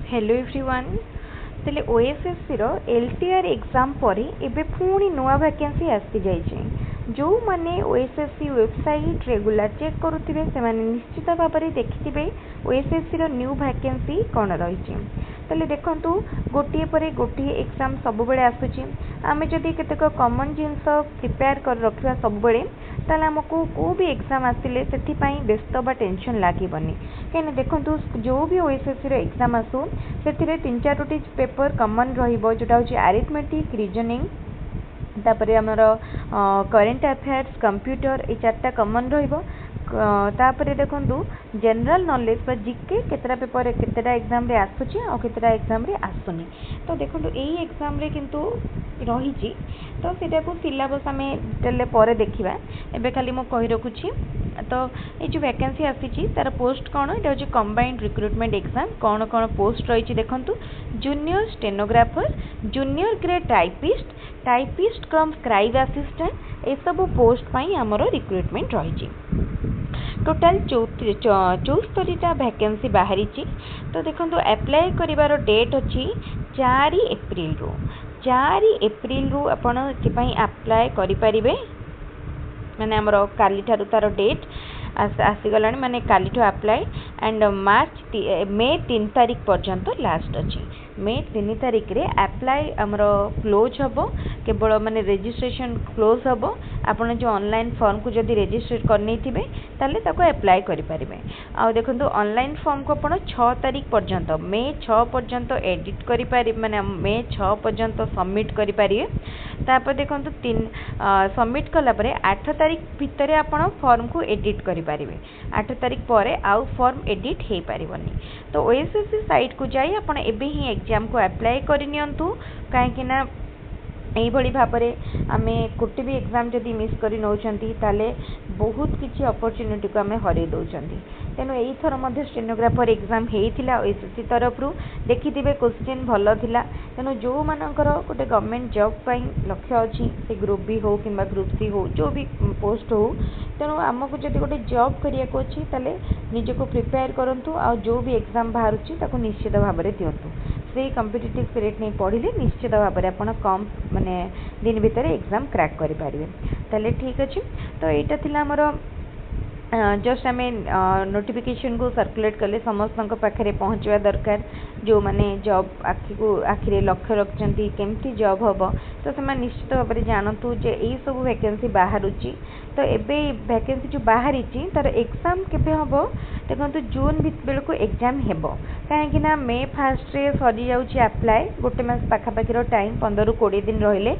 Hello everyone तेले OSSC रो LTR exam पर एबे पुणी नुआ वैकेंसी आसी जाइए जो माने ओएसएससी वेबसाइट रेगुलर चेक करुथिबे से माने निश्चित भाव में देखिथिबे ओएसएससी रो न्यू वैकेंसी कौन रही तेले देखंतु गोटे पर गोटे एग्जाम सब बेले आसुची आमे जदि केतेक कॉमन जिनस प्रिपेयर कर रखिबा सब बेले ताले हमको को भी एग्जाम आसिले सेथिपाई व्यस्त बा टेंशन लागबनी कहीं देखो जो भी ओएसएससी एग्जाम आसू से 3-4 पेपर कॉमन रहिबो जोटा होची अरिथमेटिक रीजनिंग तापर आमर करेंट अफेयर्स कंप्यूटर ये 4टा कॉमन रहिबो तापर देखंतु जनरल नॉलेज पर जीके केतरा पेपर केतरा एग्जाम रे आसुची और केतरा एग्जाम रे आसुनी तो देखंतु एई एग्जाम रे किंतु रही तो सेटा को सिलेबस आमे डिटेल पर देखिबा एबे खाली मो कहि रखुची तो ये जो वैकेंसी आसी तार पोस्ट कौन ये हूँ कंबाइंड रिक्रुटमेंट एग्जाम कौन कौन पोस्ट रही देखु junior stenographer junior grade typist cum scribe assistant ये सब पोस्ट पाई आमर रिक्रुटमेंट रही टोटाल 74टा वैकेंसी बाहरी तो देखो अप्लाई करिवार डेट अच्छी 4 एप्रिल रु आपण अप्लाई करें माने आमर काली ठारू तार डेट आसीगला माने काली ठू अप्लाई एंड मे 3 तारीख पर्यंत लास्ट अच्छी मे 3 तारीख रे अप्लाई आमर क्लोज हम केवल माने रजिस्ट्रेशन क्लोज हम आपन जो ऑनलाइन फॉर्म को जदि रजिस्टर करनी थिबे ताले ताको अप्लाई करि परिबे आ देखंतु ऑनलाइन फॉर्म को आपण 6 तारीख पर्यंत मे 6 पर्यंत एडिट करि पारि माने मे 6 पर्यंत सबमिट करि पारिबे तापर देखंतु 3 सबमिट कला परे 8 तारीख भितर आपण फॉर्म को एडिट करि पारिबे 8 तारीख पर आउ फॉर्म एडिट हे पारिबनी तो ओएसएससी साइट को जाई आपण एबे ही एग्जाम को अप्लाई करनियंतु काहे कि ना यही भाव में आमे कोटी भी एग्जाम जदि मिस कर नौचंती ताले बहुत किसी अपॉर्चुनिटी को आमे हरई दौरान तेणु यही थर मध्य स्टेनोग्राफर एग्जाम होता ओएसएससी तरफ देखिथे क्वेश्चन भल थिला तेणु जो मानकर गोटे गवर्नमेंट जॉब पाई लक्ष्य अच्छी से ग्रुप बी हो कि ग्रुप सी हो जो भी पोस्ट हो तेणु आमको जब गोटे जॉब करने को अच्छी ताले निजको प्रिपेयर करूँ आ जो भी एग्जाम बाहर निश्चित भाव में दिंतु से कॉम्पिटिटिव स्पिरिट नहीं पढ़ले निश्चित भाव में आप कम माने दिन भितर एग्जाम क्रैक करें ताले ठीक अच्छे तो यहाँ थिला हमर जस्ट आम नोटिफिकेशन को सर्कुलेट कले समस्त पाखे पहुँचवा दरकार जो माने जॉब आखिरे लक्ष्य रखते केमती जॉब हम तो से निश्चित भाव में जानतु जे यही सब वैकेंसी बाहर तो एबे वैकेंसी जो बाहरी तार एग्जाम केबे हम देखो जून बेल को एग्जाम हेब कहीं मे 1 रे सरी जाऊँगी अप्लाई गोटे मास पाखापाखि टाइम 15-20 दिन रहिले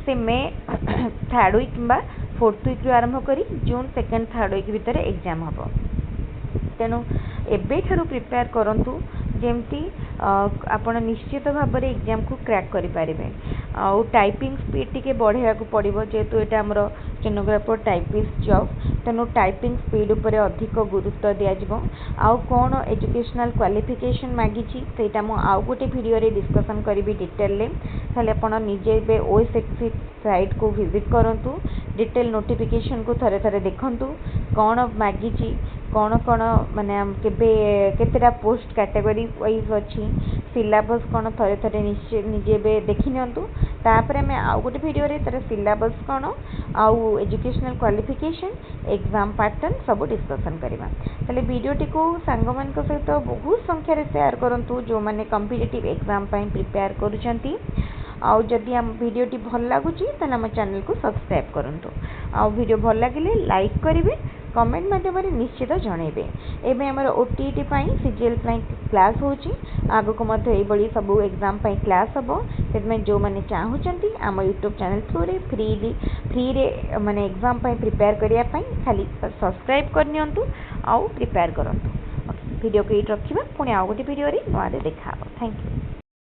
से मे 3rd वीक कि 4th वीक रू आरंभ करी जून 2nd 3rd वीक भितर एग्जाम हम तेणु एबे ठारू प्रिपेयर करंतु जेमती आपण निश्चित भाव में एग्जाम को क्रैक करें आउ टाइपिंग स्पीड टी बढ़ावा को पड़ो जेहेतु यहाँ आमर स्टेनोग्राफर टाइपिस्ट जॉब तेणु टाइपिंग स्पीड उपर अधिक गुरुत्व दिज्व आउ कौन एजुकेशनल क्वालिफिकेशन मागी सेटा मु आउ गोटे वीडियो रे डिस्कशन करी डिटेल खाली आप निजे ओएसएससी साइट को विजिट करूँ डिटेल नोटिफिकेशन को थरे थरे देखंतु कौन मागी कौन कौन माने केतेटा पोस्ट कैटेगरी वाइज अच्छी सिलेबस कौन थरे थरे निश्चय निजे देखी नियंतु तापर आम आउ गोटे वीडियो रे तार सिलेबस कौन आउ एजुकेशनल क्वालिफिकेशन एग्जाम पैटर्न सब डिस्कशन करवा ताले वीडियोटी को सांग मान सहित बहुत संख्यार शेयर करूँ जो मैंने कॉम्पिटिटिव एग्जाम प्रिपेयर करुँच आउ जदि आम वीडियोटी भल लगुच आम चैनल को सब्सक्राइब करूँ आउ वीडियो भल लगे लाइक करेंगे कमेंट माध्यम निश्चित जनइबे एवं आमर ओटीईटी सीजीएल क्लास होची आगो को ये सब एग्जाम क्लास हम से जो मैंने चाहूँगी आम यूट्यूब चैनल थ्रू रे फ्री रे माने एग्जाम प्रिपेयर करने खाली सब्सक्राइब करनियंतु आउ प्रिपेयर करंतु वीडियो को ये रखा पुणी आउ गोटे वीडियो नुआ देखा थैंक यू।